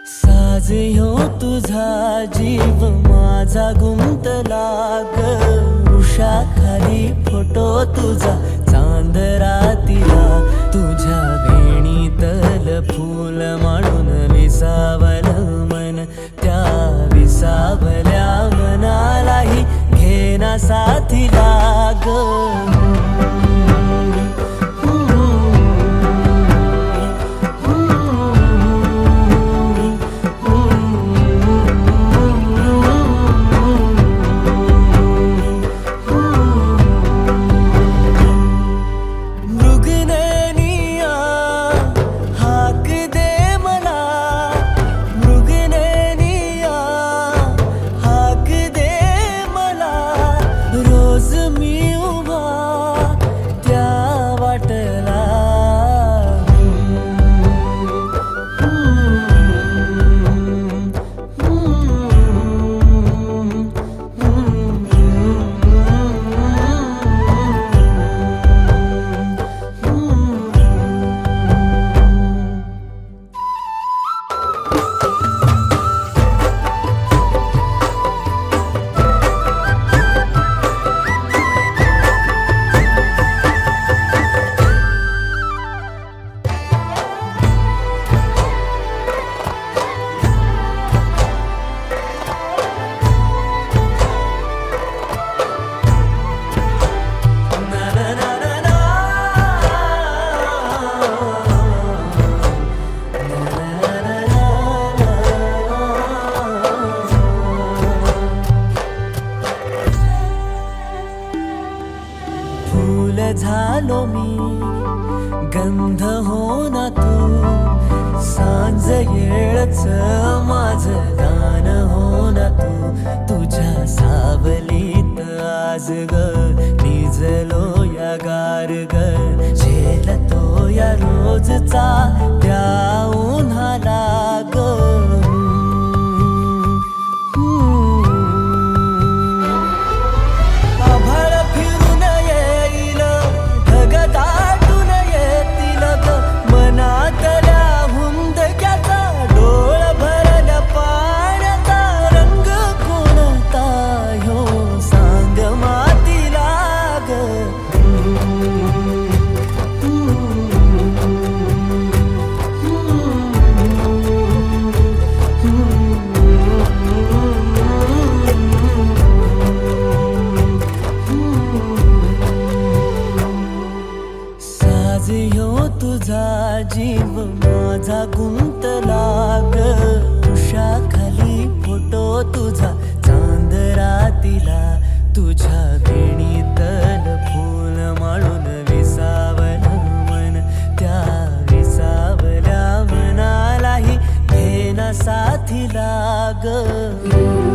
साज ह्यो तुझा जीव माझा गुंतला ग उषा खाली फोटो तुझा चांदरातीला तुझ्या वेणीतल फूल मांडून विसावल मन त्या विसावल्या मनालाही घेना साथीला ग झालो मी गंध हो ना तू सांज येळच माझं गान हो ना तू तुझ्या सावलीत आज ग निजलो या गार ग झेलतो या रोजचा त्या उन्हाला ग तुझा जीव माझा गुंतला ग उषा खाली फोटो तुझा चांदरातीला तुझ्या वेणीतल फूल माळून विसावल मन त्या विसावल्या मनालाही घेना साथीला ग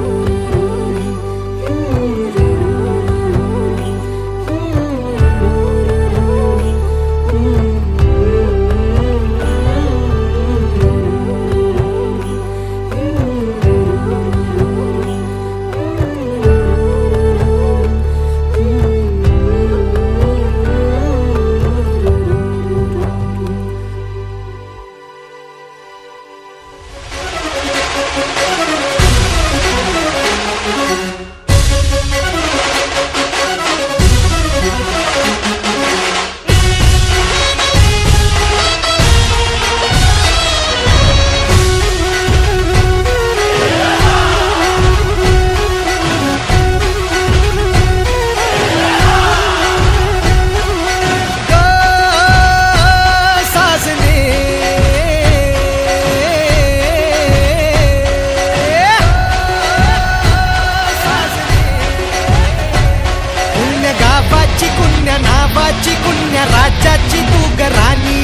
नावाची कुण्या राज्याची तू ग राणी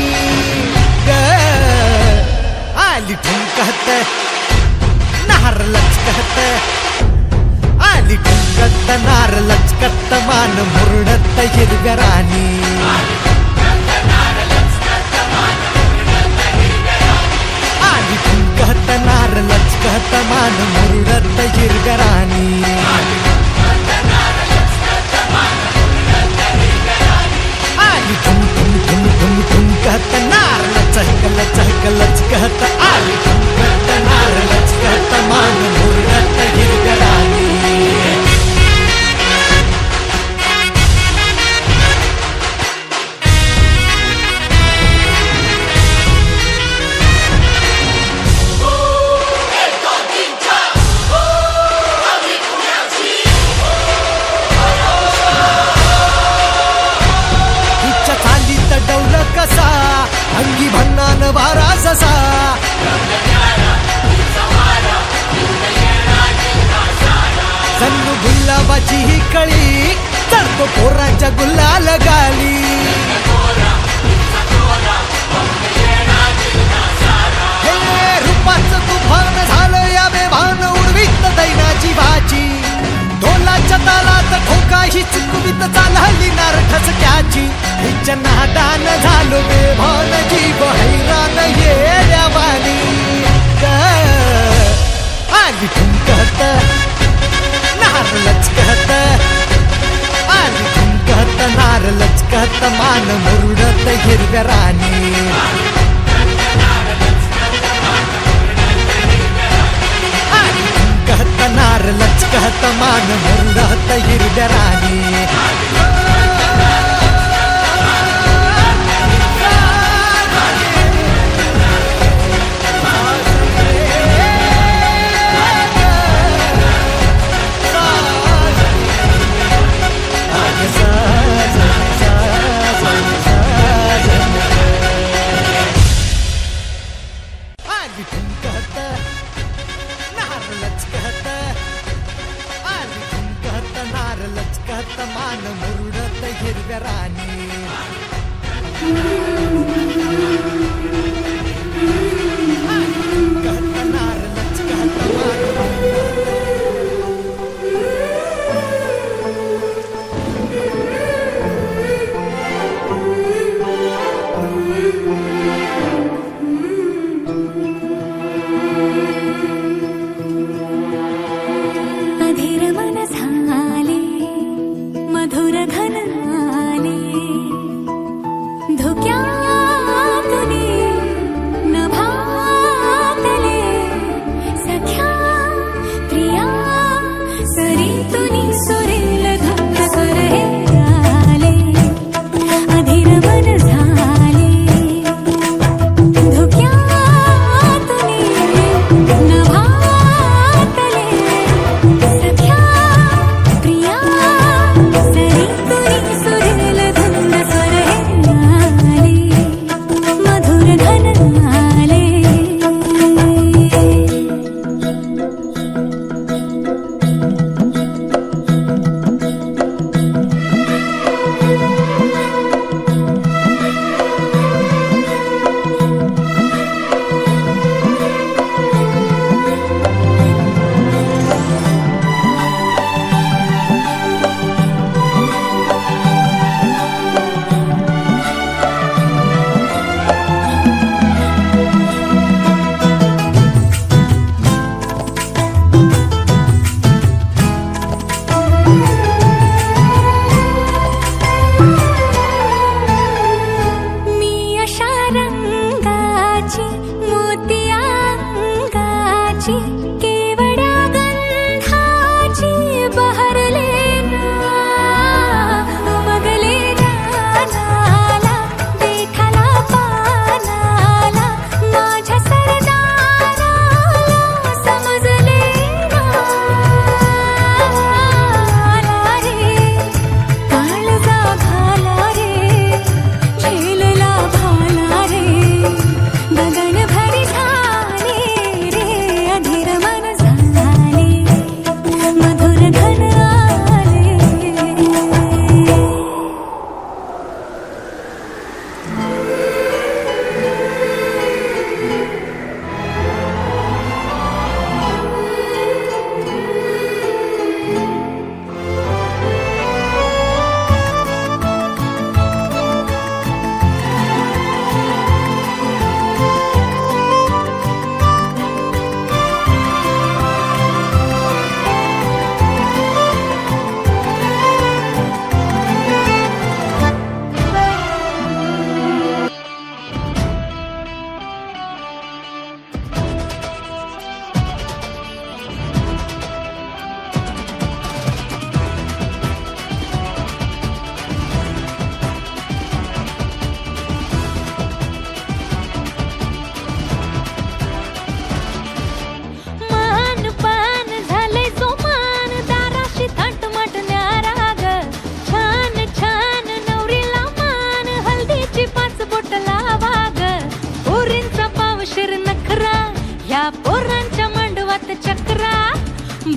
ग आली ठुमकत नार लचकत आली ठुमकत नार लचकत मान मुरडत हिरव्या राणी आली ठुमकत नार लचकत मान मुरडत हिरव्या राणी कहत नार लचक लचक लचकत आली कहत नार जसा जणू गुलाबाची ही कळी चढतो पोरांच्या गुलाल गाली हे रूपाचं तुफान झालं या बेभान उडवीत दैनाची भाची ढोलाच्या तालात ठोका ही चुकवीत चालली नार ठसक्याची हिच्या नादान झालो बेभान जीव हैरान येड्यावानी आली ठुमकत नार लचकत आली ठुमकत नार लचकत मान मुरडत हिरव्या राणी कहत नार लचकत मान मुरडत हिरव्या राणी आली ठुमकत नार लचकत आली ठुमकत नार लचकत मान मुरडत हिरव्या राणी आली ठुमकत नार लचकत मान अधीर मन झाले मधुर घन आले धुक्या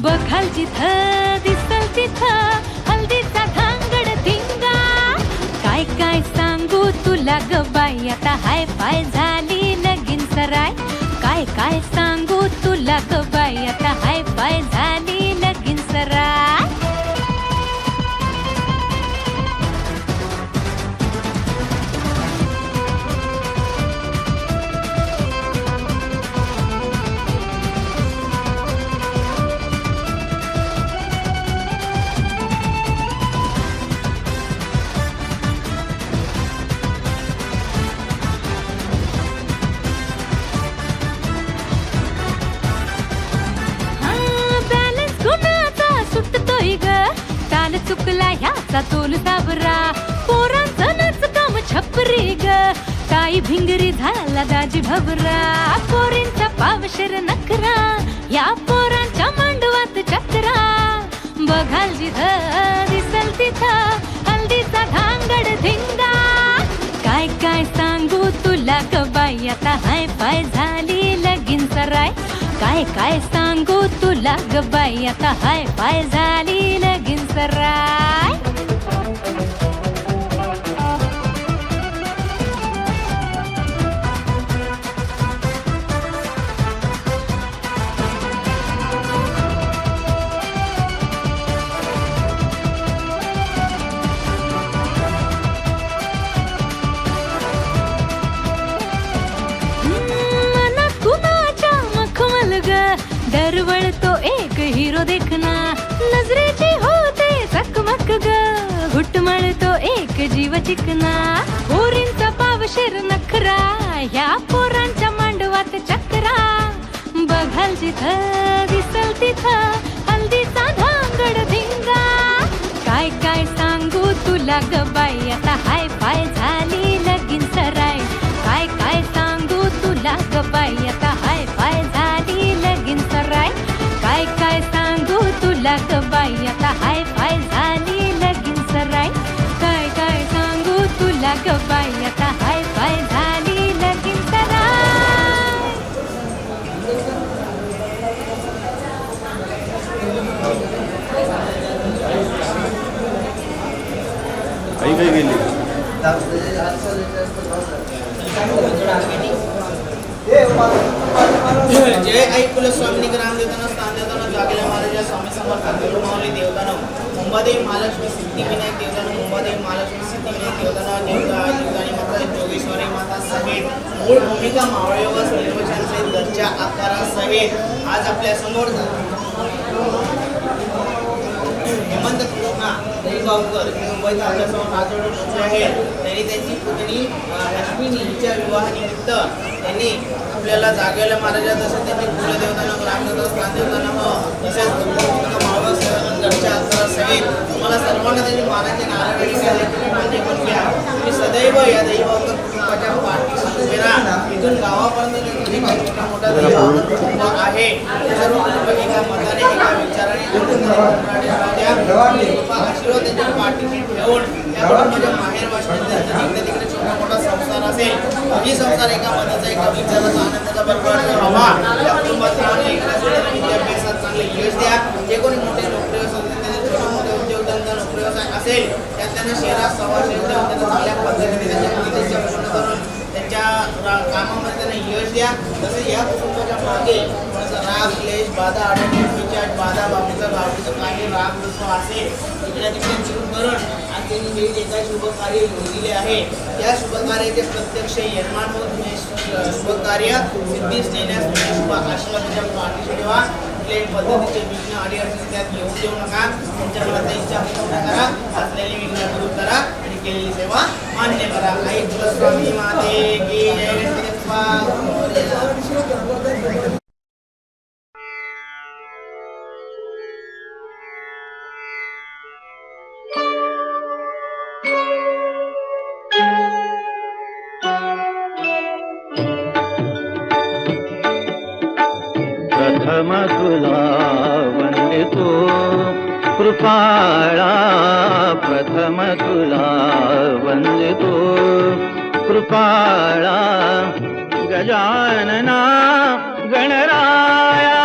बघाल जिथं दिसल तिथं हल्दीचा धांगड धिंगा. काय काय सांगू तुला ग बाई, आता हाय पाय झाली लगीन सराय. काय काय सांगू तुला ग बाई, आता हाय पाय झाली लगीन सराय. ताल चुकला ह्याचा तोल साबरा, पोरांचं नाच काम छपरी ग. ताई भिंगरी झाला दाजी भबरा, पोरींचा पावशर नखरा, या पोरांच्या मांडवात चक्रा. बघाल जिथं दिसल तिथं हल्दीचा धांगड धिंगा. काय काय सांगू तुला ग बाई, आता हाय पाय झाली लगीन सराय. काय काय सांगू तुला ग बाई, आता हाय पाय झाली लगीन सराय. दरवळ तो एक हिरो देखना, नजरेची होते चकमक ग. घुटमळ तो एक जीव चिकना, पोरींचा पावशेर नखरा, ह्या पोरांच्या मांडवात चक्रा. बघाल जिथं दिसल तिथं हल्दीचा धांगड धिंगा. काय काय सांगू तुला ग बाई, आता हाय पाय झाली लगीन सराय. काय काय सांगू तुला ग बाई, आता हाय पाय झाली लगीन सराय. काय काय सांगू तुला ग बाई, आता हाय पाय झाली लगीन सराय. काय काय सांगू तुला ग बाई, आता हाय पाय झाली लगीन सराय. आई काय गेली जय आई कुलस्वामिनी ग्राम देताना स्थान देताना जागेला महाराजा स्वामी समर्थ गुरुमावली देवताना मुंबादेवी महालक्ष्मी सिद्धिविनायक देवताना मुंबादेवी महालक्ष्मी सिद्धिविनायक देवताना देवतानी माता जोगेश्वरी माता सहित मूळ भूमिका मावळयोगास निर्वचन सहित घरच्या आकारासहित आज आपल्या समोर हेमंत कृष्णा दैगावकर हे मुंबईत आपल्यासमोर राजवड आहेत. त्यांनी त्यांची पुतणी अश्विनी हिच्या विवाहानिमित्त त्यांनी आपल्याला जागेला महाराजा तसंच त्यांची कुलदेवतांना ग्रामदेवता स्थानदेवतांना तसेच घरच्या आकारासहित तुम्हाला सर्वांना त्यांनी मानाचे नारळ मान्य करून घ्या. तुम्ही सदैव या दैवावकर कुटुंबाच्या पाठीशी उभे राहा. इथून गावापर्यंत त्यांनी मोठा मोठा दैवावकर कुटुंब आहे. ते सर्व कुटुंब एका मताने एका विचाराने आशीर्वाद त्यांच्या पाठीशी ठेवून त्या कुटुंबाच्या माहेर वाचण्यात जिकडे तिकडे छोटा मोठा संसार असेल, ही संसार एका मताचा एका विचाराचा आनंदाचा बरकरार व्हावा. या कुटुंबात विद्याभ्यासात चांगले यश द्या. जे कोणी मोठे नोकरी असेल त्यांचे छोटे मोठे उद्योगधंदा नोकरी व्यवसाय असेल त्यात त्यांना शहरात समावेश देऊन त्यांना चांगल्या पद्धतीने त्यांच्या मुलीच्या पूर्ण करून त्यांच्या कामामध्ये त्यांना यश द्या. तसेच या कुटुंबाच्या मागे राग क्लेश बाधा अडचणी विचार बाधा बाबतीचा गावडीचं काही राग दुसरं असेल तिकडे तिकडे चिरून करून आणि त्यांनी हे जे काही शुभकार्य योजले आहे त्या शुभकार्याचे प्रत्यक्ष यजमान होत शुभकार्य सिद्धीस नेण्यास शुभ आशीर्वादाच्या पाठीशी ठेवा. कुठल्याही पद्धतीचे विघ्न अडीअडचणी त्यात येऊ देऊ नका. त्यांच्या मनात इच्छा पूर्ण करा, असलेली विघ्न दूर करा आणि केलेली सेवा मान्य करा. आई कुलस्वामी माते की जय. प्रथम तुला वंदितो कृपाळा, प्रथम तुला वंदितो कृपाळा. गजानना गणराया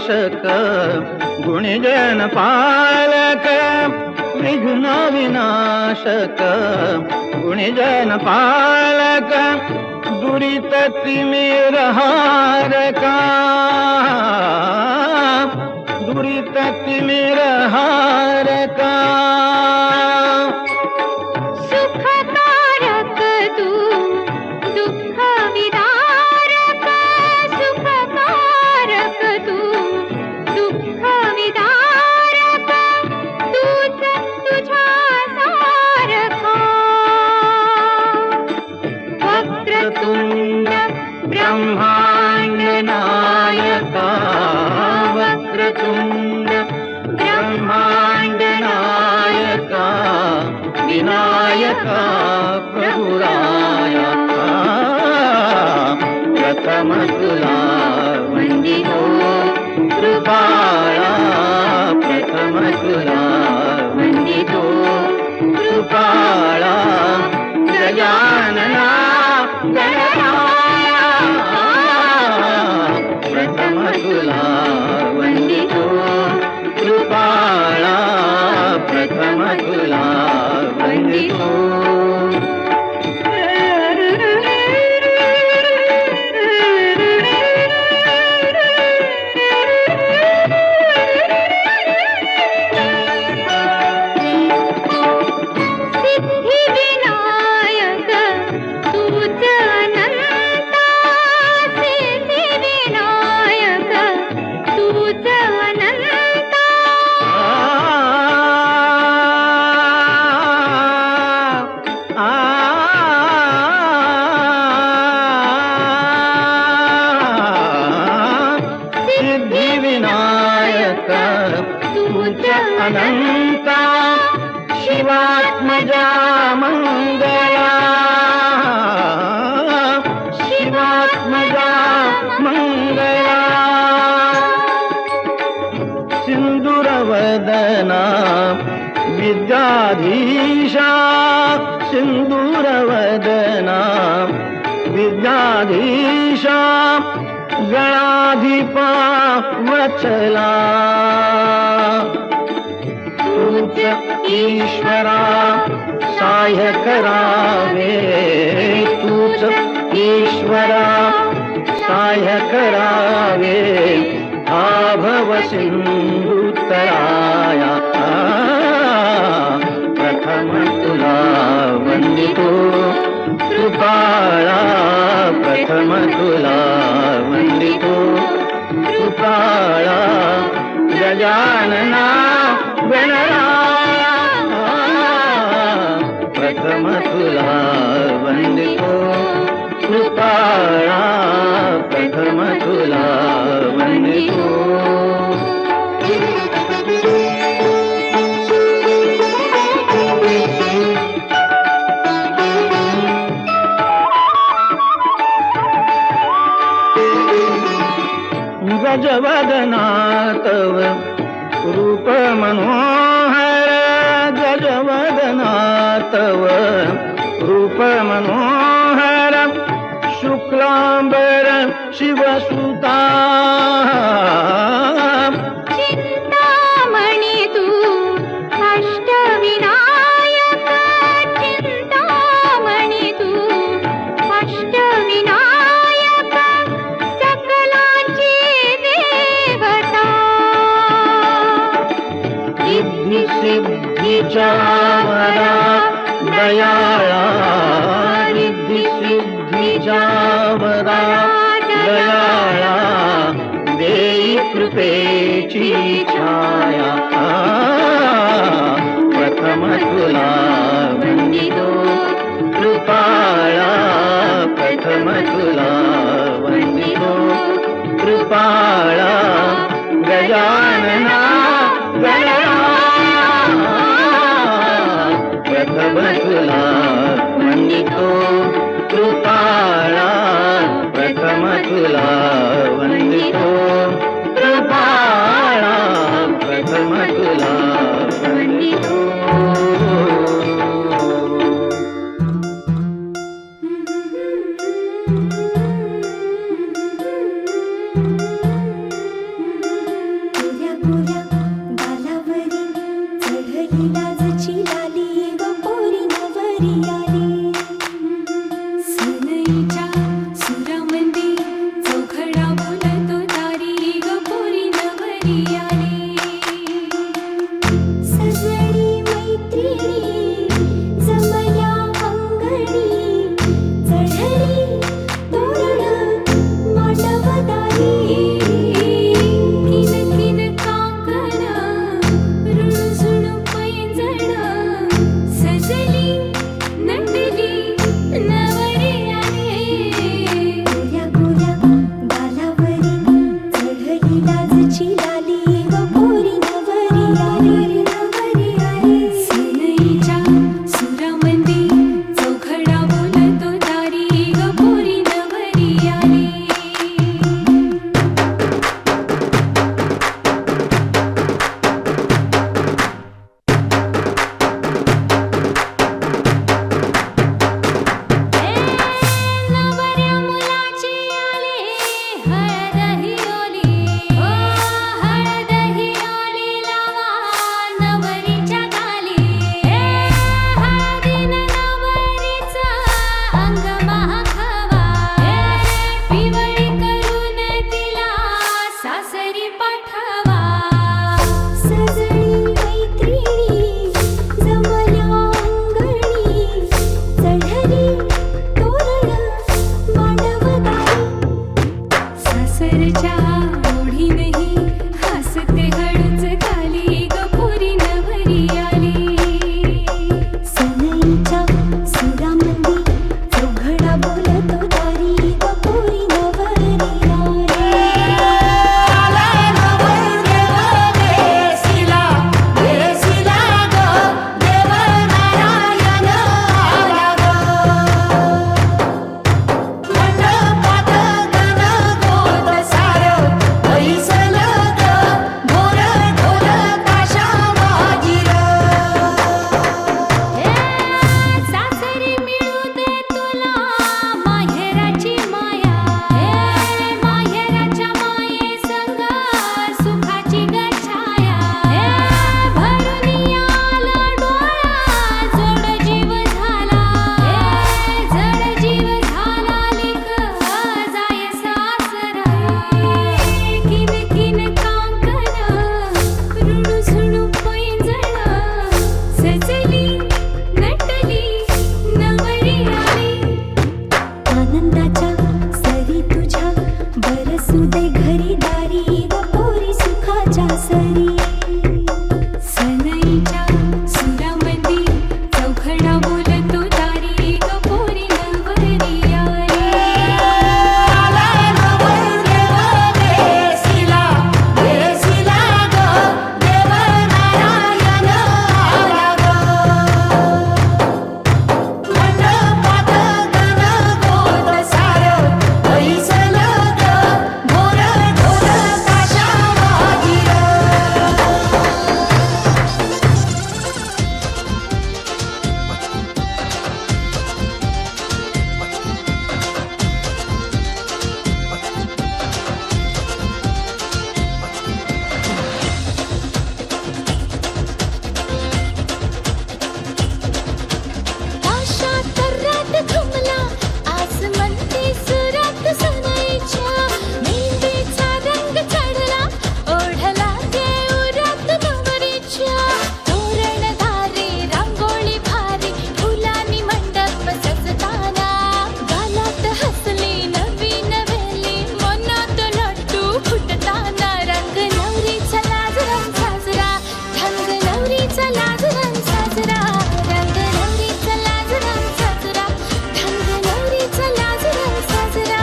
विनाशक गुणजन पालक विघ्न विनाशक गुणजन पालक दुरित तिमिर हारका दुरित तिमिर हारका सुखकारक तू दुःख विदारक सुखकारक तू दुःख विदारक तूच तुझ्या सारखा वक्रतुंड ब्रह्मांड नायका वक्रतुंड ब्रह्मांड नायका विनायका प्रभुरायका प्रथम तुला वंदितो कृपाळा प्रथम तुला वंदितो कृपाळा गजानना गणराया प्रथम तुला वंदितो कृपाळा प्रथम तुला वंदितो सिद्धिविनायक तूच अनंता सिद्धिविनायक तूच अनंता सिद्धिविनायक तुझ अनंता शिवात्मजा मंगला शिवात्मजा मंगला सिंदूरवदना विद्याधीशा सिंदूरवदना विद्याधीशा गणाधिपा वचला तूच ईश्वरा सहाय्य करावे तूच ईश्वरा सहाय्य करावे आभव सिंधुतराया प्रथम तुला वंदितो कृपाळा प्रथम तुला वंदितो कृपाळा गजानना गणराया प्रथम तुला वंदितो कृपाळा प्रथम तुला वंदितो गजवदना तव रूप मनोहर गजवदना तव रूप मनोहर शुक्लांबर शिवसुता चिंतामणी तू अष्टविनायक चिंतामणी तू अष्टविनायक सकलांची देवता सिद्धी सिद्धीच्या वरा दयाळा रिद्धी सिद्धीच्या वरा दयाळा देई कृपेची छाया प्रथम तुला वंदितो कृपाळा प्रथम तुला वंदितो कृपाळा गजानना गणराया प्रथम तुला वंदितो कृपाळा प्रथम तुला वंदितो कृपाळा प्रथम तुला वंदितो सासरच्या ओढी नाही हसते हळूच खाली गपोरी नवरी आली सनईच्या सुरामंदी चौघडा बोलतो दारी गपोरी नवरी सासरी मिळू दे तुला माहेराची माया माहेराच्या माये संग सुखाची गछाया भरून आला डोळा जड जीव झाला लिक जाय सासरा किन किन कांकन रुणू झुणू पैंजण सजली नटली नवरी आली आनंदाच्या सरी तुझ्या बरसू दे घरी दारी गपोरी सुखाच्या सरी सनईच्या सुरामंदी चौघडा बोलतो दारी गपोरी नवरी आली आशात रात घुमला आसमंती सुरात सनईच्या मेहंदीचा रंग चढला ओढला देवरात नवरीच्या तोरणधारी रांगोळी भारी फुलांनी मंडप सजताना गालात हसली नवीन वेली मनात लड्डू फुटताना रंग नवरीचा लाज रंग साजरा ढंग नवरीचा लाज रंग साजरा रंग नवरीचा लाज रंग साजरा ढंग नवरीचा लाज रंग साजरा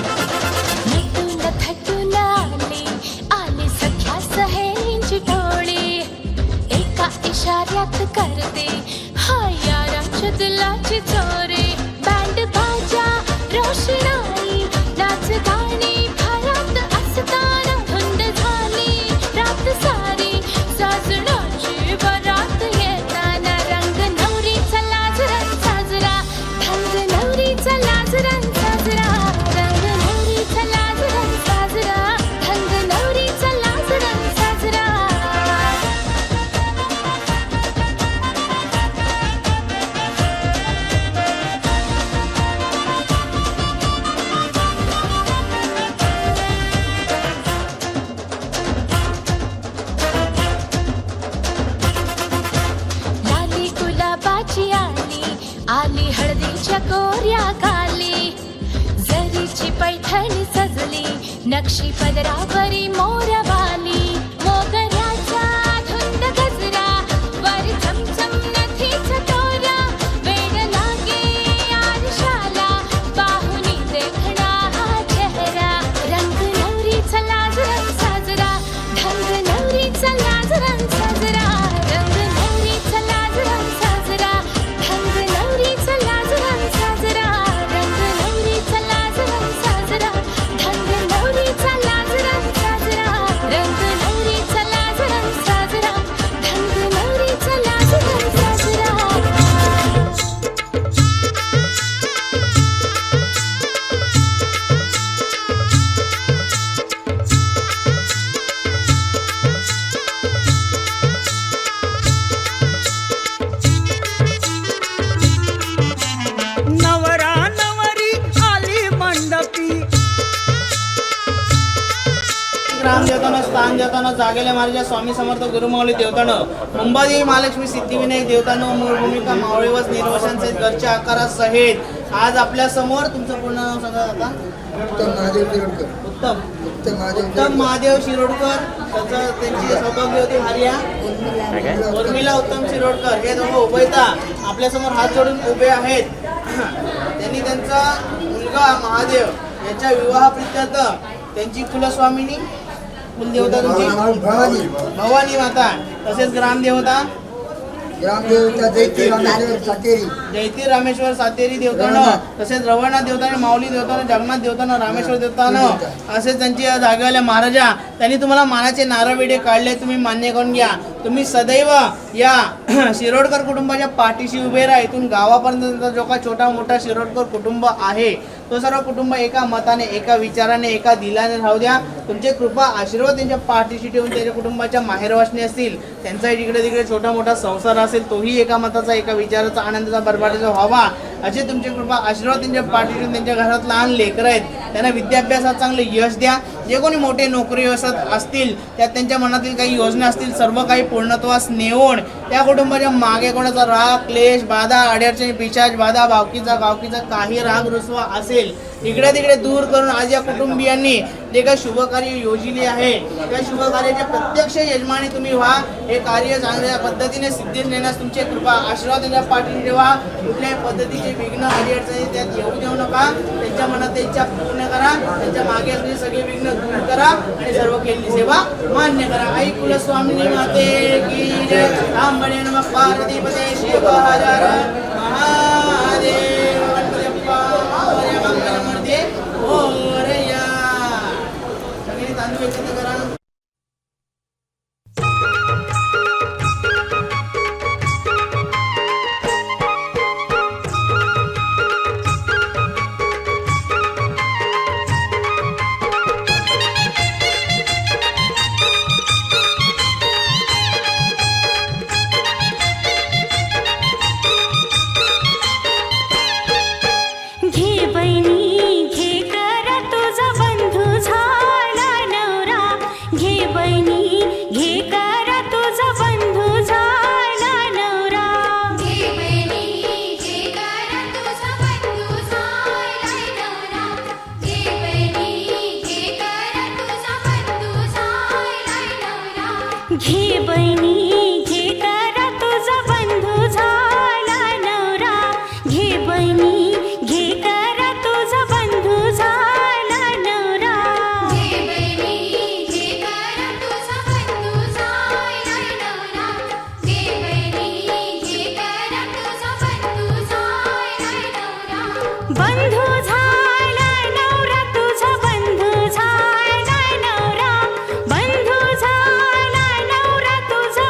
नटून थटून आली सख्या सहेलींची टोळी एका इशाऱ्यात करते हाय याराच्या दिलाची चोरी बँड बाजा रोषणाई नाच गाणी भरात असताना धुंद झाली रात सारी साजणाची बरात येताना रंग नवरीचा लाज रंग साजरा ढंग नवरीचा लाज रंग साजरा रंग नवरीचा लाज रंग साजरा ढंग नवरीचा लाज रंग साजरा लाली गुलाबाची आली हळदीच्या कोऱ्या खाली जरीची पैठणी सजली नक्षी पदरावरी मोरवाली मोगऱ्याचा धुंद गजरा वर चमचम नथीचा तोरा वेड लागे आरशाला पाहुणी देखणा हा चेहरा रंग नवरीचा लाज रंग साजरा ढंग नवरीचा लाज रंग साजरा रंग नवरीचा लाज रंग साजरा ढंग नवरीचा लाज रंग साजरा रंग नवरीचा लाज रंग साजरा ढंग नवरीचा लाज रंग साजरा देवतानं, जागेले महाराजा स्वामी समर्थ गुरुमाऊली देवतानं, मुंबादेवी महालक्ष्मी सिद्धिविनायक देवतानं, मूळ भूमिका मावळेवस निर्वशांसहित घरच्या आकारासहित आज आपल्या समोर तुमचं पूर्ण नाव सांगा आता. उत्तम महादेव शिरोडकर, त्यांची सौभाग्यवती भार्या उर्मिला उत्तम शिरोडकर हे दोघं उभयता आपल्या समोर हात जोडून उभे आहेत. त्यांनी त्यांचा मुलगा महादेव याच्या विवाहाप्रित्यर्थ त्यांची कुलस्वामिनी कुलदेवता तुमची भवानी माता, तसेच ग्रामदेवता जयती रामेश्वर सातेरी देवतानं, तसेच रवळनाथ देवताने, माऊली देवतानं, जगन्नाथ देवतानं, रामेश्वर देवतानं, असेच त्यांची जागेवाल्या महाराजा त्यांनी तुम्हाला मानाचे नारळविडे काढले. तुम्ही मान्य करून घ्या. तुम्ही सदैव या शिरोडकर कुटुंबाच्या पाठीशी उभे राहा. इथून गावापर्यंत जो का छोटा मोठा शिरोडकर कुटुंब आहे तो सर्व कुटुंब एका मताने, एका विचाराने, एका दिलाने राहू द्या. तुमचे कृपा आशीर्वाद त्यांच्या पाठीशी ठेवून त्यांच्या कुटुंबाच्या माहेरवासणी असतील, त्यांचाही जिकडे तिकडे छोटा मोठा संसार असेल तोही एका मताचा, एका विचाराचा, आनंदाचा, बरबाटीचा व्हावा असे तुमचे कृपा आशीर्वाद त्यांच्या पाठीशी ठेवून. त्यांच्या घरात लहान लेकरं आहेत त्यांना विद्याभ्यासात चांगले यश द्या. जे कोणी मोठे नोकरी व्यवसायात असतील त्यात त्यांच्या मनातील काही योजना असतील सर्व काही पूर्णत्वास नेऊन त्या कुटुंबाच्या मागे कोणाचा राग, क्लेश, बाधा, अडचणी, पिशाच बाधा, गावकीचा काही राग रुसवा असेल इकडे तिकडे दूर करून आज या कुटुंबियांनी जे काही शुभकार्य योजले आहे त्या शुभकार्याचे प्रत्यक्ष यजमानी तुम्ही व्हा. हे कार्य चांगल्या पद्धतीने सिद्धीस नेण्यास तुमची कृपा आशीर्वाद त्यांच्या पाठीशी ठेवा. कुठल्याही पद्धतीचे विघ्न, अडचणी त्यात येऊ देऊ नका. त्यांच्या मनात इच्छा पूर्ण करा. त्यांच्या मागे असलेली सगळे विघ्न दूर करा आणि सर्व केलेली सेवा मान्य करा. आई कुलस्वामिनी माते की जय. आंबणे नमः पार्वतीपते शिव हर हर महादेव. गणपती बाप्पा मोरया. मंगलमूर्ती मोरया. सगळी तांदूळ एकत्र करा. घे बहिणी घे कर तुझा बंधू झाला नवरा. घे बहिणी घे कर तुझा बंधू झाला नवरा. घे बहिणी घे कर तुझा बंधू झाला नवरा. घे बहिणी घे कर तुझा बंधू झाला नवरा. घे बहिणी घे कर तुझा बंधू झाला नवरा. घे बहिणी घे कर तुझा बंधू झाला नवरा. घे बहिणी घे कर तुझा बंधू झाला नवरा. घे बहिणी घे कर तुझा बंधू झाला नवरा. बंधू झाला नवरा तुझा बंधू झाला नवरा. बंधू झाला नवरा तुझा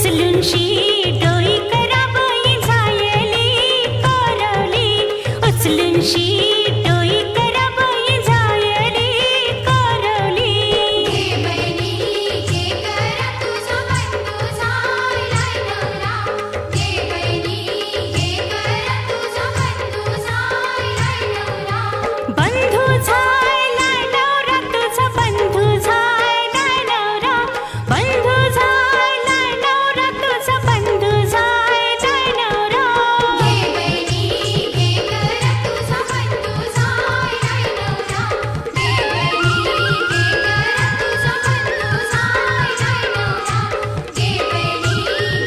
उचलूनशी डोई कराबाई झायली करवली उचलूनशी डोई कराबाई झायली करवली घे बहिणी घे करा तुझा बंधू झालाय नवरा घे बहिणी घे करा तुझा बंधू झालाय नवरा बंधू झायला नवरा तुझा बंधू झायला नवरा बंधू झायला नवरा तुझा बंधू झायला नवरा घे बहिणी घे करा तुझा बंधू झालाय नवरा घे बहिणी घे करा तुझा बंधू झालाय नवरा घे बहिणी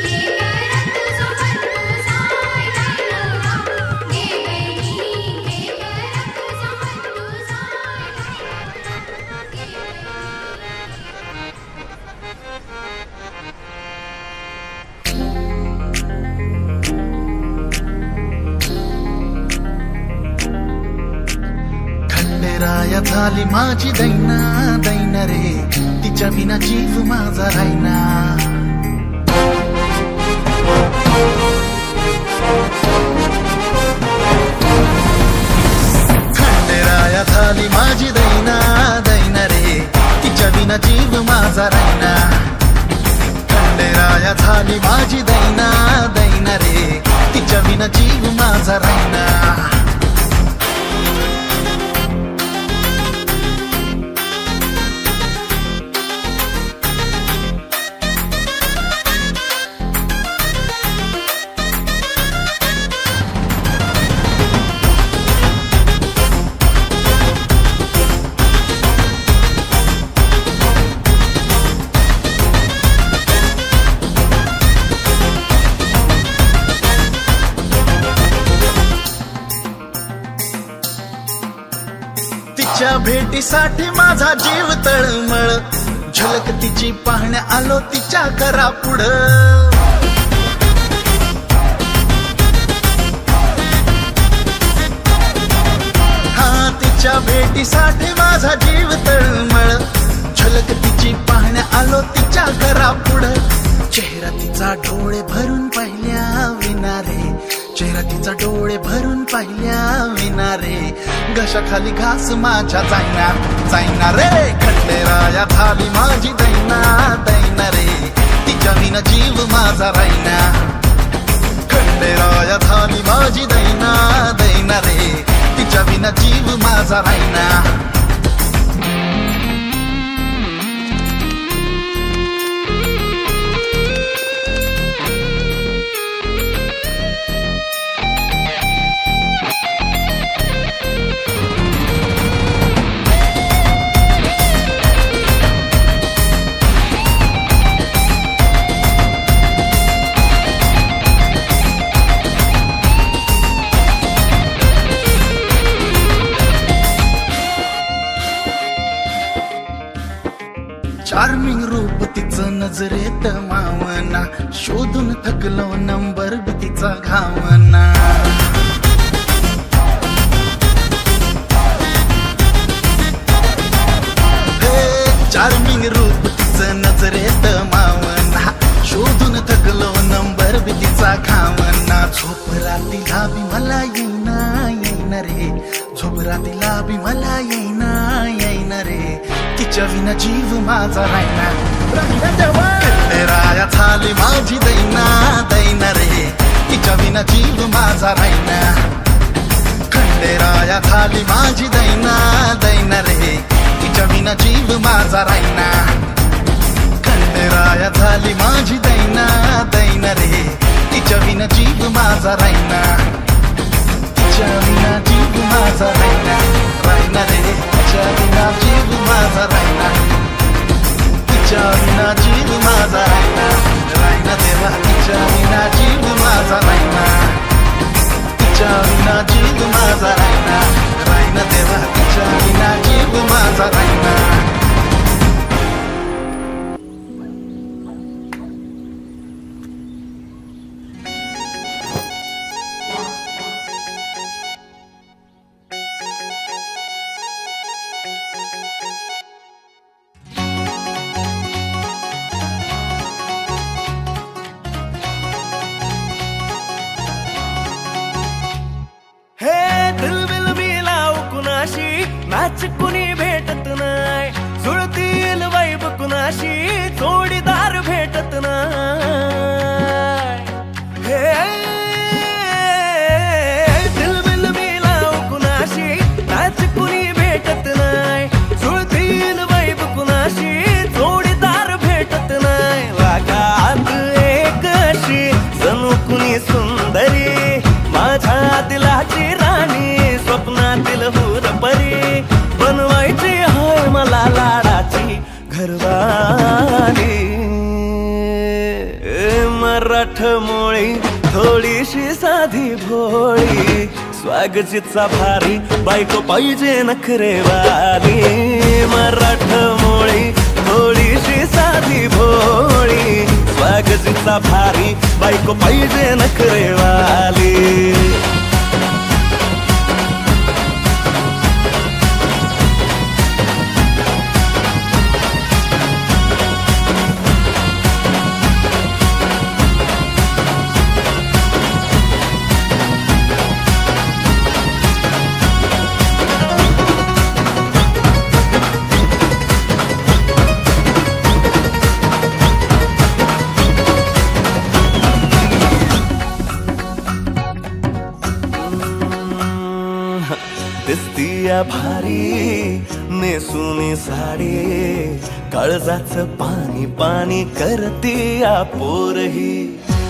घे करा तुझा बंधू झालाय नवरा घे बहिणी घे करा तुझा बंधू खंडेराया झाली माझी दैना दैना रे तिच्या विना जीव माझा राहिना खंडेराया झाली माझी दैना दैना रे तिच्या विना जीव माझा राहिना खंडेराया झाली माझी दैना दैना रे तिच्या विना जीव माझा राहिना तिच्या भेटीसाठी माझा जीव तळमळ झलक तिची पाहण्या आलो तिच्या करा पुढं हा तिच्या भेटीसाठी माझा जीव तळमळ झलक तिची पाहण्या आलो तिच्या करा पुढं चेहरा तिचा डोळे भरून पाहिल्या विनारे चेहरा तिचा डोळे भरून पाहिल्या विनारे घशाखाली घास माझ्या जाईना जाईना रे खंडेराया झाली माझी दैना दैना रे तिच्या विना जीव माझा राहिना खंडेराया झाली माझी दैना दैना रे तिच्या विना जीव माझा राहिना चार्मिंग रूप तिचं नजरेत मावना शोधून थकलो नंबर बी तिचा घावना चार्मिंग रूप तिचं नजरेत मावना शोधून थकलो नंबर बी तिचा घावना झोप रातीला बी मला येईना येईना रे झोप रातीला बी मला येईना येईना रे तिच्या विना जीव माझा राहिना खंडेराया झाली माझी दैना दैना रे तिच्या विना जीव माझा राहिना खंडेराया झाली माझी दैना दैना रे तिच्या विना जीव माझा राहिना खंडेराया झाली माझी दैना दैना रे तिच्या विना जीव माझा राहिना तिच्या विना जीव माझा राहिना राहिना रे तिच्या विना जीव माझा राहिना तिच्या विना जीव माझा राहिना राहिना देवा तिच्या विना जीव माझा राहिना तिच्या विना जीव माझा राहिना राहिना देवा तिच्या विना जीव माझा राहिना मराठमोळी थोडीशी साधी भोळी स्वागजीचा भारी बायको पाहिजे नखरेवाली मराठमोळी थोडीशी साधी भोळी स्वागजीचा भारी बायको पाहिजे नखरेवाली दिसतीया भारी नेसुनी साडी काळजाचं पाणी पाणी करतीया पोरही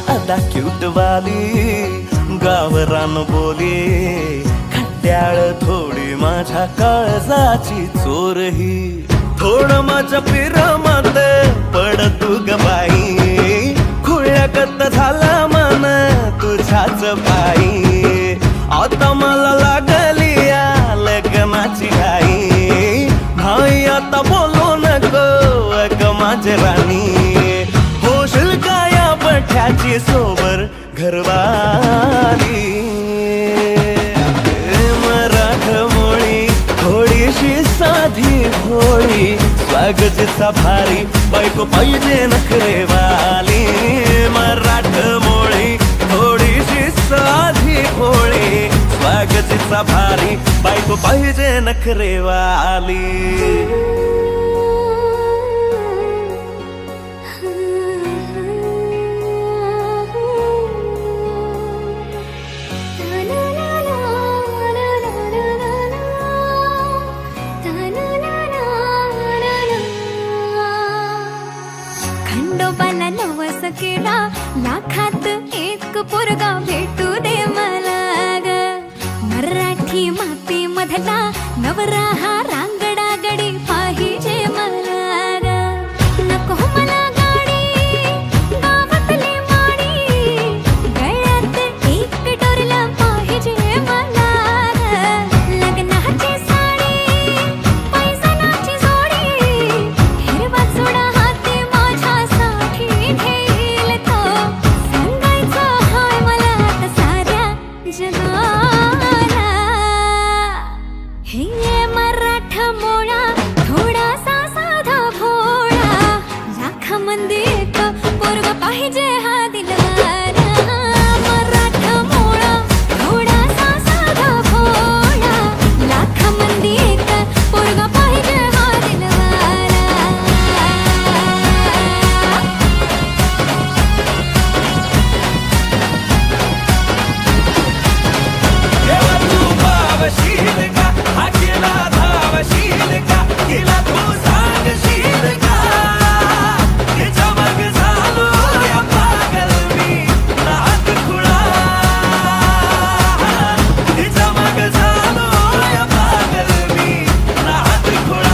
आता क्यूटवाली गावरान बोली खट्याळ थोडी माझ्या काळजाची चोरही थोडं माझ्या पिरमत पड तू ग बाई खुळ्यागत झाला मन तुझ्याच पायी आता मला लागली या लग्नाची घाई भाई आता बोलू नको ग माझे राणी होशील का या बठ्याची सोबर घरवाली मराठमोळी थोडीशी साधी भोळी स्वागजीचा भारी बायको पाहिजे नखरेवाली मराठमोळी थोडीशी साधी भोळी स्वागजीचा भारी बायको पाहिजे नखरेवाली खंडोबाला नवस केला लाखात एक पोरगा भेटू दे मला ग मराठी माती मधला नवरा हा रांगडा गडी पाहिजे मला ग नको मला गाडी गावातली माडी गळ्यात एक डोरला पाहिजे मला ग लग्नाची साडी पैसनाची जोडी हिरवा चुडा हाती माझ्यासाठी घेईल तो सांगायचं हाय मला आता साऱ्या जगाला हे मराठमोळा थोडासा साधा भोळा लाखामध्ये एक पोरगा पाहिजे हा दिलवाला मराठमोळा थोडासा साधा भोळा लाखामध्ये एक पोरगा पाहिजे हा दिलवाला केला तू भावशील का हा केला धावशील का केला तू सांगशील का तिच्या मग झालो या पागल मी नाद खुळा तिच्या मग झालो या पागल मी नाद खुळा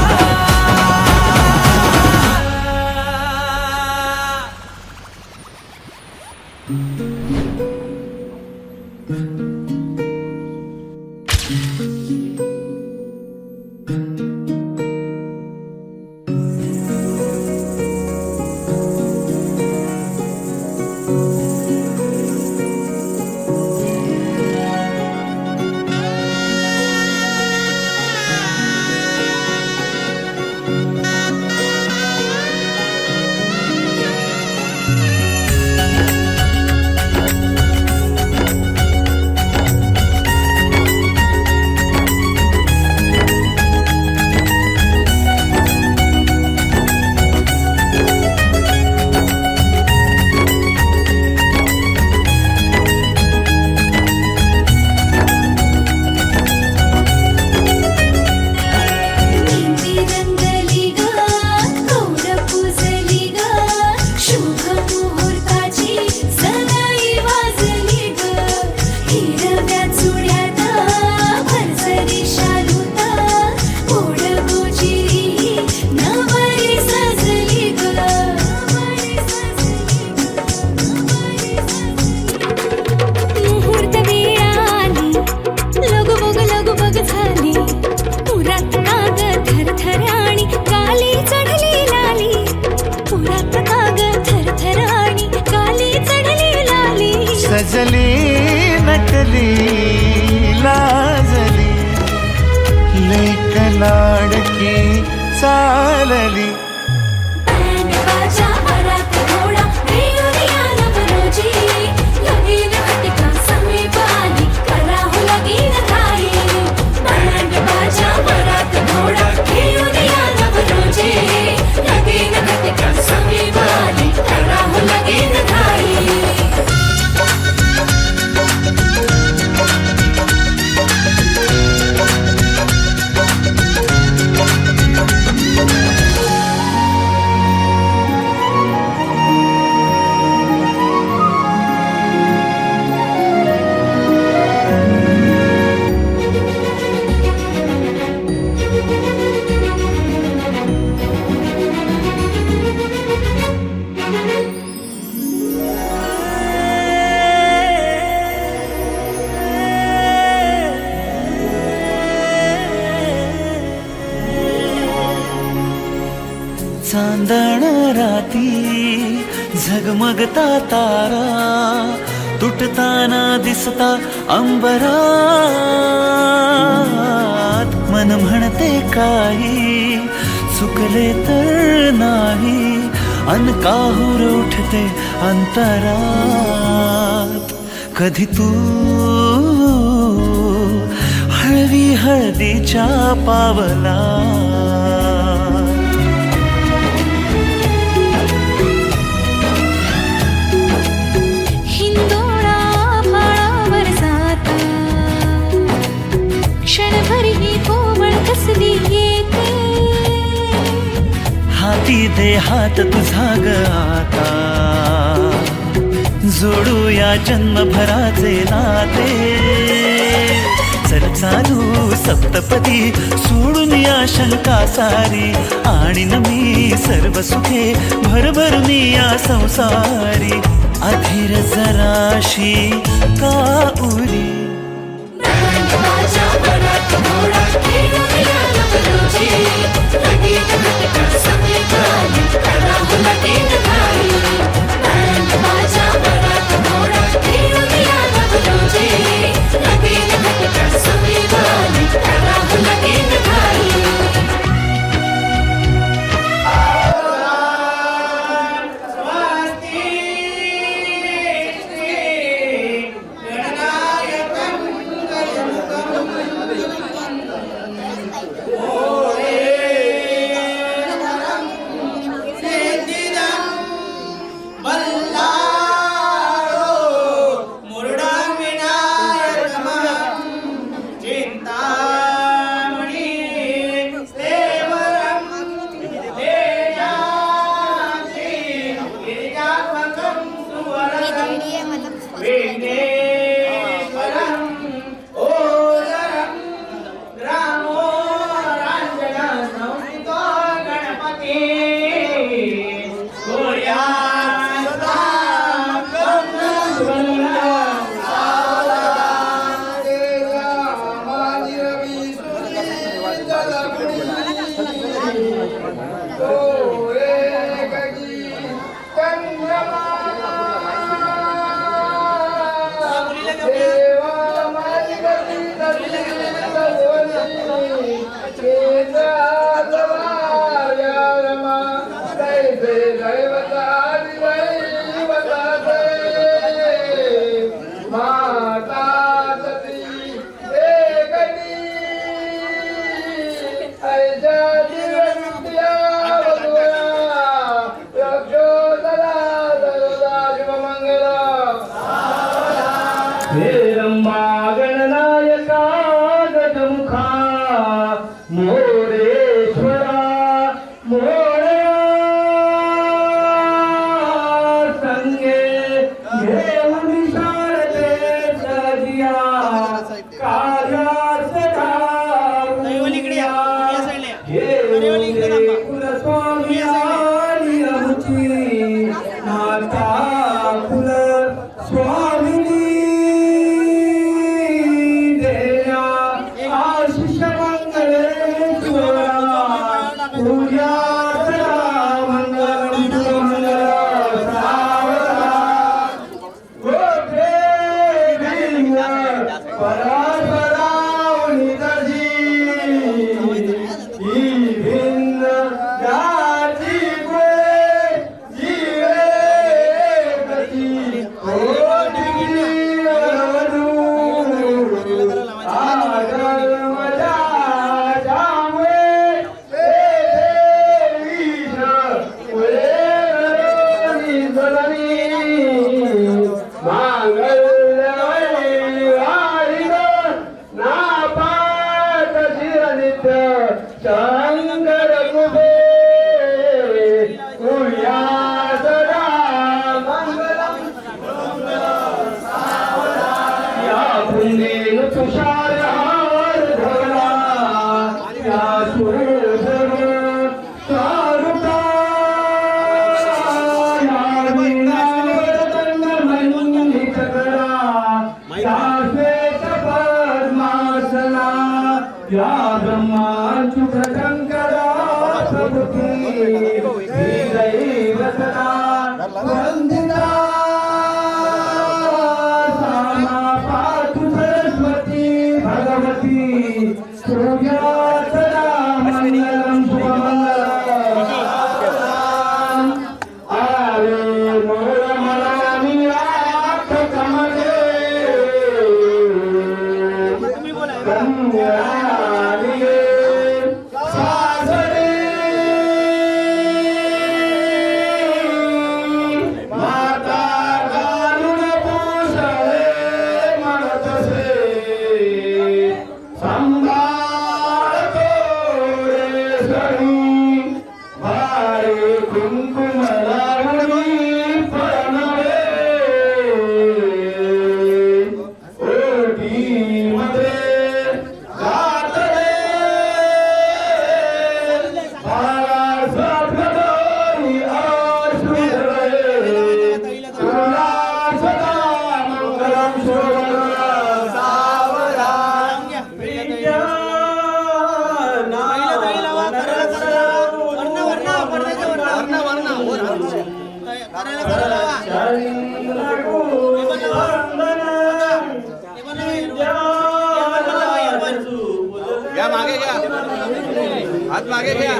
गजली नटली लाजली लेक लाडकी चालली बँड बाजा वरात घोडा रेवरिया नवरोजी लगीन घटिका समीप आली करा हो लगीन घाई बँड बाजा वरात घोडा रेवरिया नवरोजी लगीन घटिका समीप आली करा हो लगीन घाई चांदण राती झगमगता तारा तुटताना दिसता अंबरात मन म्हणते काही चुकले तर नाही अन काहूर उठते अंतरात कधी तू हळवी हळदीच्या पावला हिंदोळा भाळावर जाता क्षणभर ही कोमळ कसली येते हाती दे हात तुझा ग आता जोडूया जन्मभराचे नाते चल चालू सप्तपदी सोडून या शंका सारी आणि मी सर्व सुखे भरभरून या संसारी अधीर जराशी का उरी Yeah. घ्या मागे घ्या हात मागे घ्या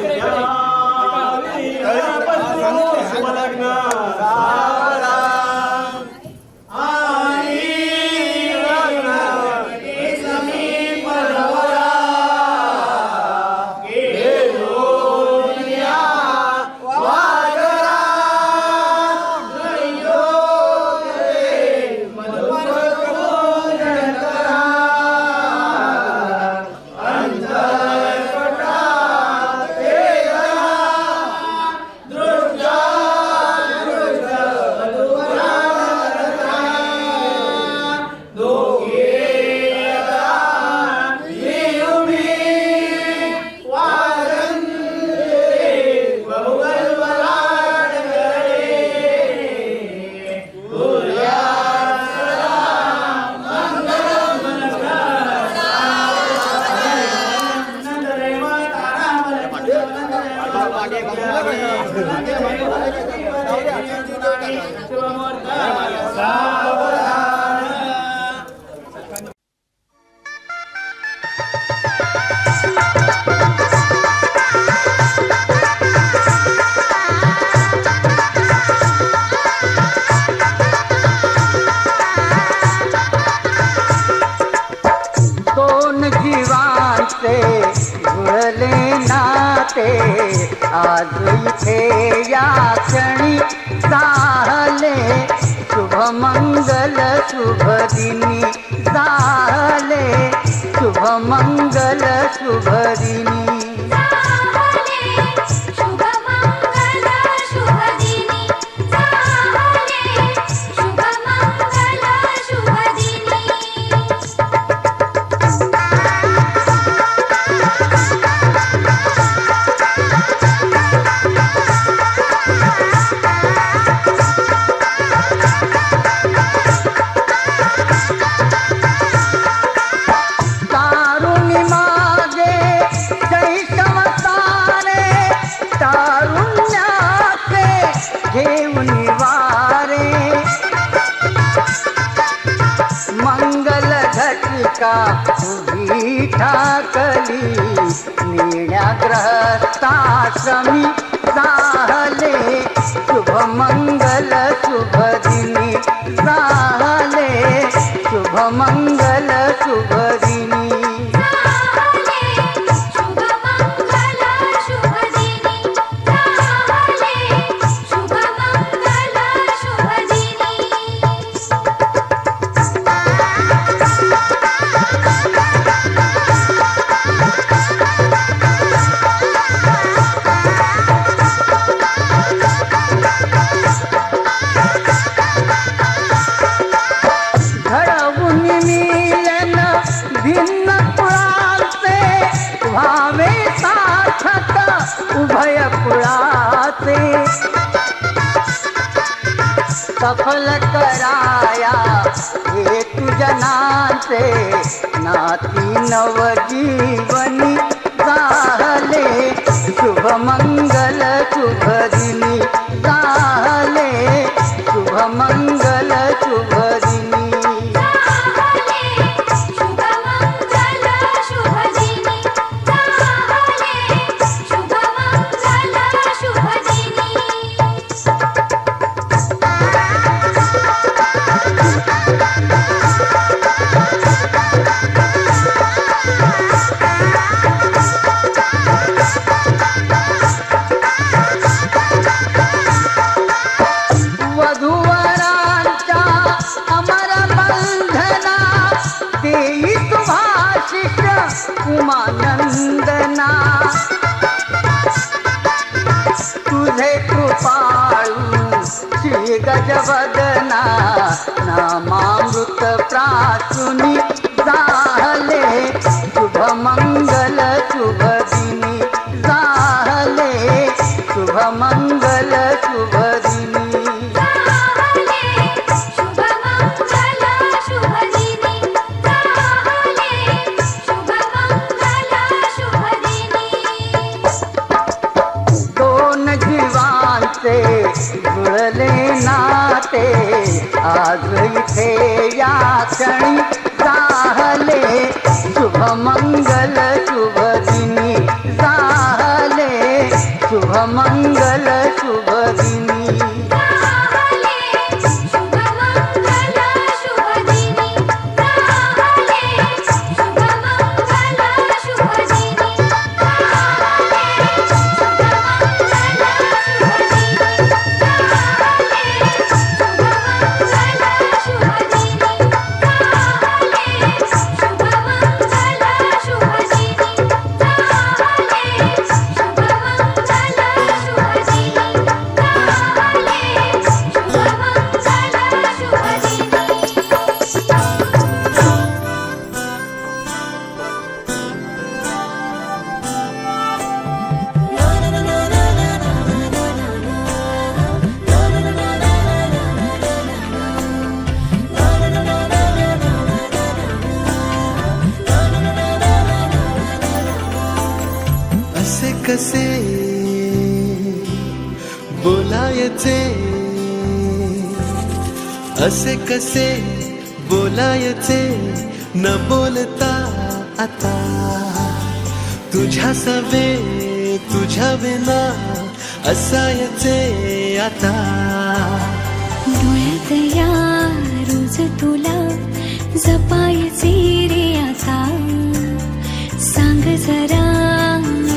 दोन जीवांचे जुळले नाते आज इथे या क्षणी झाले शुभमंगल शुभदिनी झाले शुभमंगल शुभदिनी शुभमंगल शुभदिनी शुभमंगल शुभदिनी तारुणी मागे जैसवतारे तारुण्याचे घेऊन वारे मंगल घटिका उभी ठाकली निण्याग्रहस्ताश्रमी झाले शुभमंगल शुभदिनी झाले शुभमंगल शुभदिनी शुभमंगल शुभदिनी शुभमंगल शुभदिनी घडवून मिलन भिन्न कुळाचे व्हावे सार्थक उभय कुळाचे सफल कराया हेतु जनाचे नाती नवजीवनी झाले शुभमंगल शुभदिनी झाले शुभमंगल शुभदिनी शुभमंगल शुभदिनी शुभमंगल शुभदिनी वधूवरांच्या अमर बंधना देई सुभाषिष उमानंदना तुझे कृपाळू श्री गजवदना नामामृत प्रासुनी झाले शुभमंगल शुभदिनी झाले शुभमंगल शुभदिनी शुभमंगल शुभदिनी शुभमंगल शुभदिनी दोन जीवांचे जुळले नाते आज इथे या क्षणी झाले शुभ मंगल शुभ दिनी झाले शुभ मंगल शुभ दिनी राहले शुभ मंगल शुभ दिनी राहले शुभ मंगल शुभ दिनी राहले शुभ मंगल शुभ दिनी राहले शुभ मंगल शुभ दिनी राहले शुभ मंगल शुभ दिनी राहले शुभ असे कसे बोलायचे असे कसे बोलायचे न बोलता आता तुझ्या सवे तुझ्या विना असायचे आता डोळ्यात या रोज तुला जपायचे रे आता सांग जरा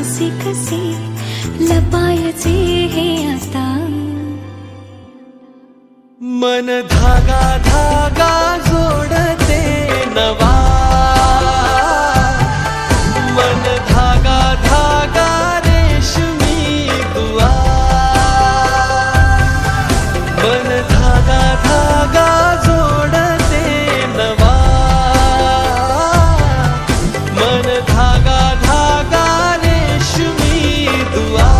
असे कसे लपायचे हे आता मन धागा धागा जोडते नवा मन धागा धागा रेशमी दुआ मन धागा धागा जोडते नवा मन धागा धागा रेशमी दुआ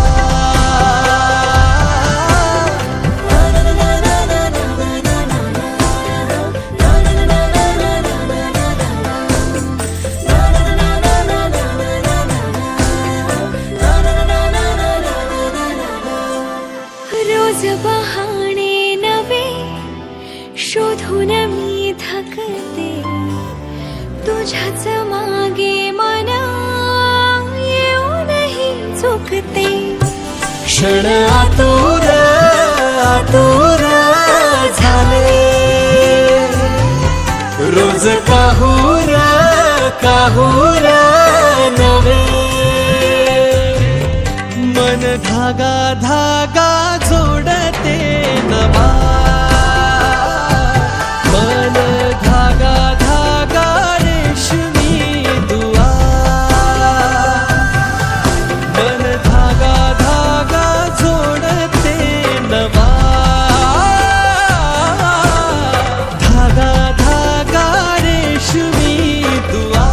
रोज बहाणे नवे शोधून मी थकते तुझ्याच मागे मन येऊनही चुकते क्षण आतुर आतुर झाले रोज काहूर काहूर नवे मन धागा धागा जोडते नवा मन धागा धागा रेशमी दुआ मन धागा धागा जोडते नवा धागा धागा रेशमी दुआ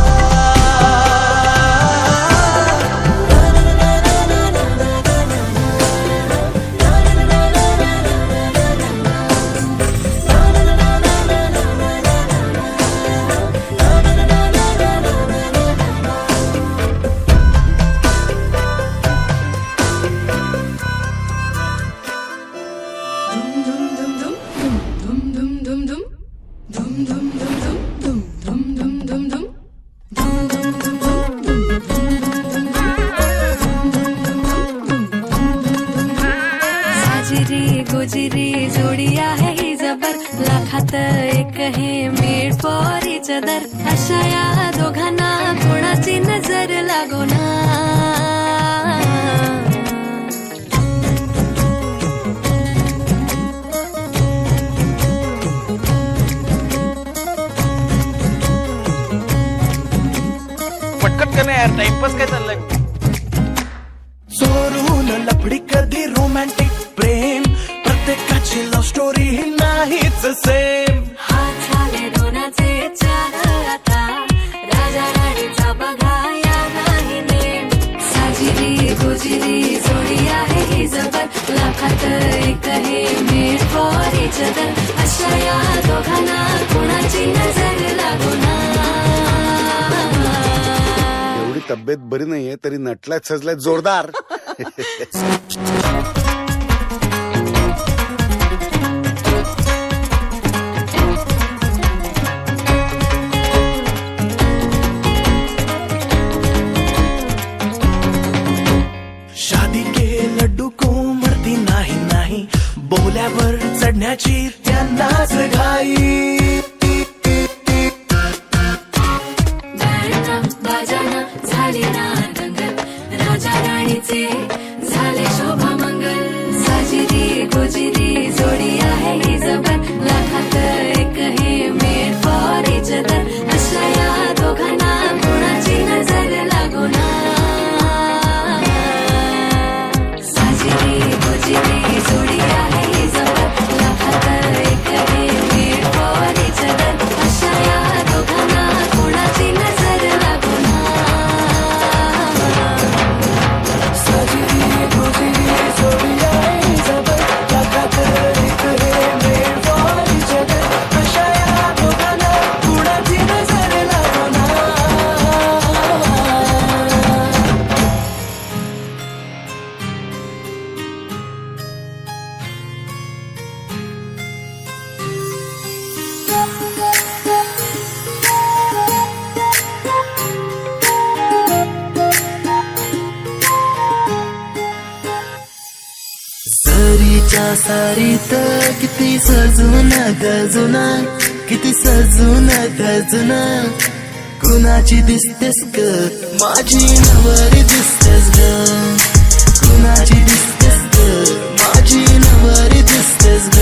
साजरी गुजरी जोडी आहे ही जबर लाखात एक हे मेड फॉर इच अदर अशा या दोघांना कोणाची नजर लागो ना पटकन का नाही यार टाइमपास काय चाललंय चोरून लफडी कधी रोमॅन्टिक प्रेम प्रत्येकाची लव्ह स्टोरी ही नाहीच सेम हात झाले दोनाचे चार आता राजा राणीचा बघाया नाही नेम साजिरी गुजरी जोडी आहे ही जबर लाखात एक हे मेड फॉर इच अदर अशा या दोघांना कोणाची नजर लागो ना एवढी तब्येत बरी नाहीये तरी नटलाय सजलाय जोरदार होण्याची त्यांनाच घाई. गाणं बाजाना झाले ना दंगल, राजा राणीचे झाले शोभा मंगल. साजिरी गोजिरी जोडी आहे ही जबर, लाखात एक हे मेड फॉर इच अदर. अशा या दोघांना कोणाची नजर लागो ना. साजिरी गोजिरी जोडी आहे ही जबर, लाखात एक हे मेड फॉर इच अदर. अशा या दोघांना कोणाची नजर लागो ना. साजिरी गोजिरी जोडी आहे जबर, लाखात एक हे मेड फॉर इच अदर. अशा या दोघांना कुणाची नजर लागो ना. सरीच्या सारीत किती सजून गजुना, किती सजून गजुना. कुणाची दिसतेस ग माझी नवरी दिसतेस ग. कुणाची दिसतेस ग माझी नवरी दिसतेस ग.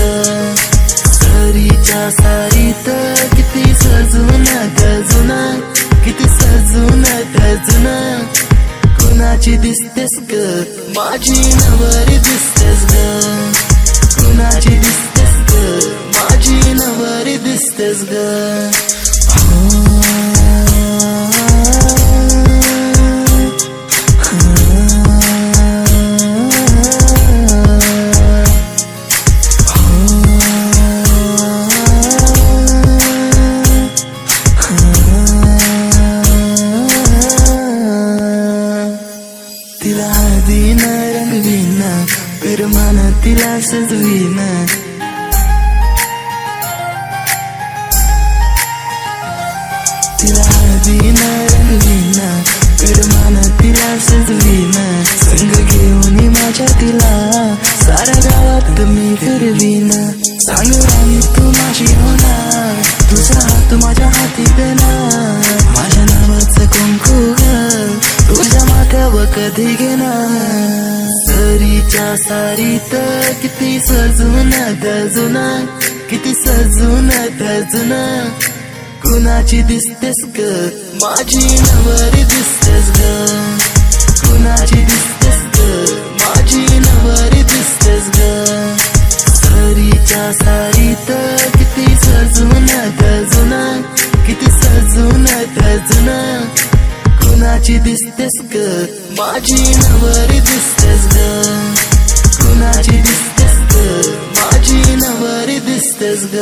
सरीच्या सारीत किती सजून गजुना, किती सजून गजुना. कुणाची दिसतेस ग माझी नवरी दिसतेस ग. कुणाची दिसतेस ग माझी नवरी दिसतेस ग. तिला हळदीन रंगवीन, पिरमान तिला सजवीन. तिला हळदीन रंगवीन, पिरमान तिला सजवीन. संग घेऊन माझ्या तिला साऱ्या गावात मी फिरवीन. सांग राणी तू माझी होणार, तुझा हात माझ्या हाती देणार. माझ्या नावाचं कुंकू ग तुझ्या माथ्यावर कधी घेणार. सरीच्या सारीत किती सजून गजुना, किती सजून गजुना. कुणाची दिसतेस ग माझी नवरी दिसतेस ग. कुणाची दिसतेस ग माझी नवरी दिसतेस ग. सरीच्या सारीत किती सजून गजुना, किती सजून गजुना. कुणाची दिसतेस ग माझी नवरी दिसतेस ग. कुणाची दिसतेस ग माझी नवरी दिसतेस ग.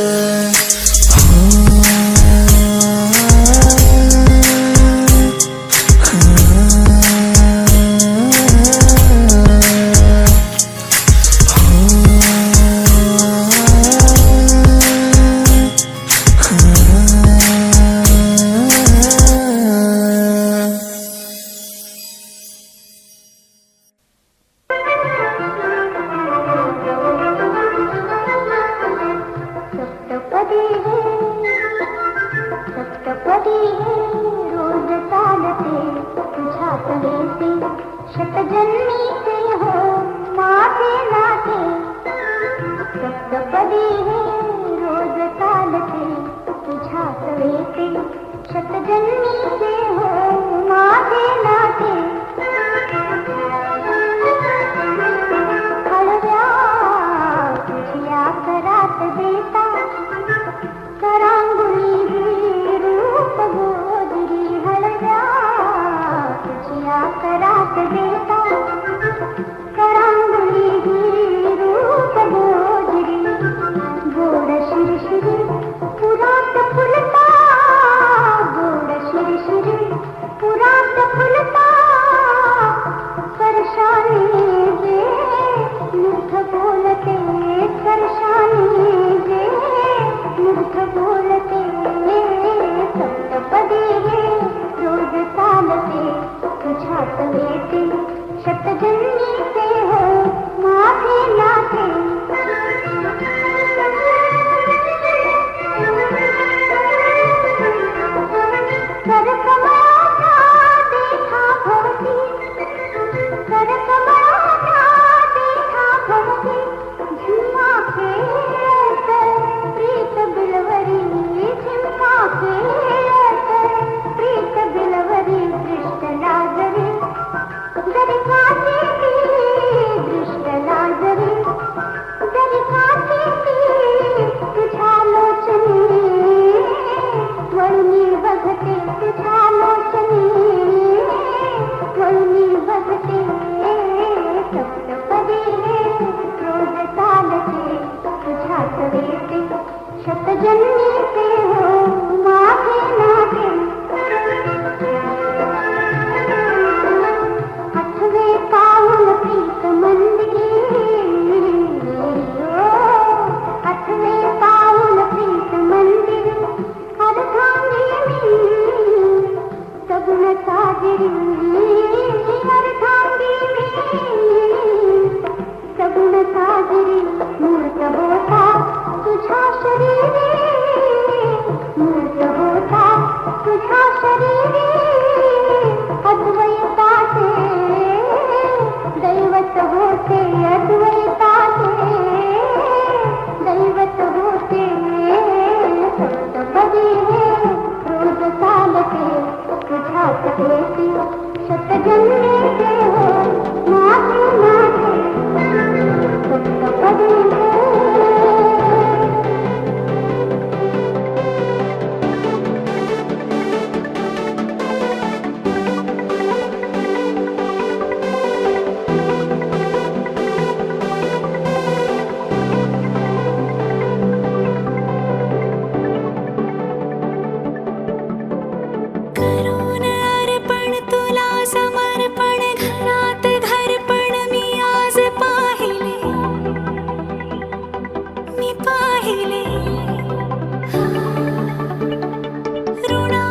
सप्तपदी हे रोज चालते तुझ्यात येते शतजन्मीचे हो माझे नाते. सप्तपदी हे रोज चालते तुझ्यात येते शतजन्मीचे हो माझे नाते. हळव्या तुझ्या करात देता करांगुली रूप गोदरी. हळव्या तुझ्या करात देता करांगुली रूप गोदरी. गोड शिरशिरी पुरात फुलता, गोड शिरशिरी पुरात फुलता. स्पर्शाने जे मुग्ध बोलते, स्पर्शाने जे मुग्ध बोलते. सप्तपदी हे रोज चालते तुझ्यात येते शतजन्मीचे हो माझे नाते. जन्मीचे हो माझे नाते आठवे पाऊल प्रीत मंदिरी आठवे पाऊल प्रीत मंदिरी अर्धांगी मी सगुण साजरी अर्धांगी मी सगुण साजरी मूर्त होता तुझ्या शरीरी मूर्त होता तुझ्या शरीरी अद्वैताचे दैवत होते अद्वैताचे दैवत होते सप्तपदी हे रोज चालते तुझ्याच भेटी शतजन्मीचे हो माझे नाते सप्तपदी हे करून अर्पण तुला समर्पण घरात घरपण मी आज पाहिले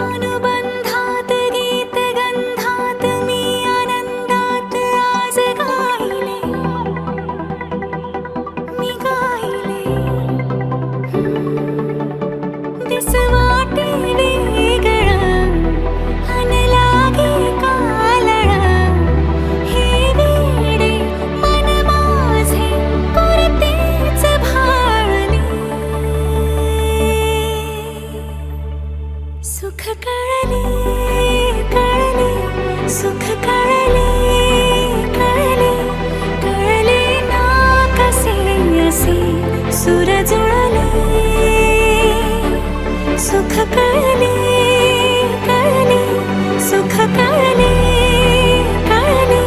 ऋणानुबंधात गीत गंधात मी आनंदात आज गाहिले मी गाहिले दिस वाटे वेगळं अन लागे कालळं हे वेडे मन माझे पुरतेच भाळले सुख कळले कळले सुख कळले कळले कळले ना कसे असे सुर जुळले सुख कळले कळले सुख कळले कळले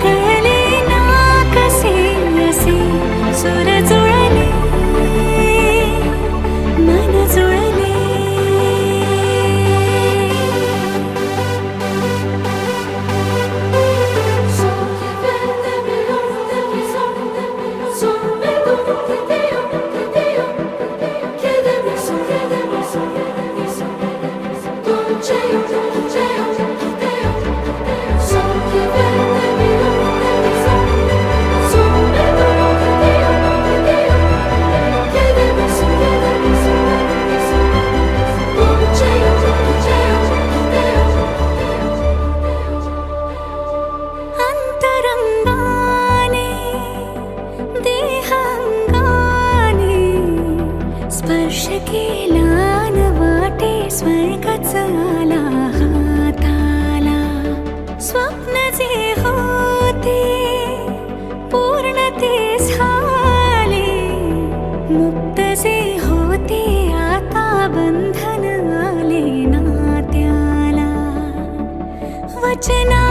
कळले ना कसे असे सुर जुळले मन जुळले अंतरंगाने देहांगाने स्पर्श केला न वाटे स्वर्गच आला हाताला स्वप्न जे होते पूर्ण ते झाले मुक्त जे होते आता बंधन आले नात्याला वचना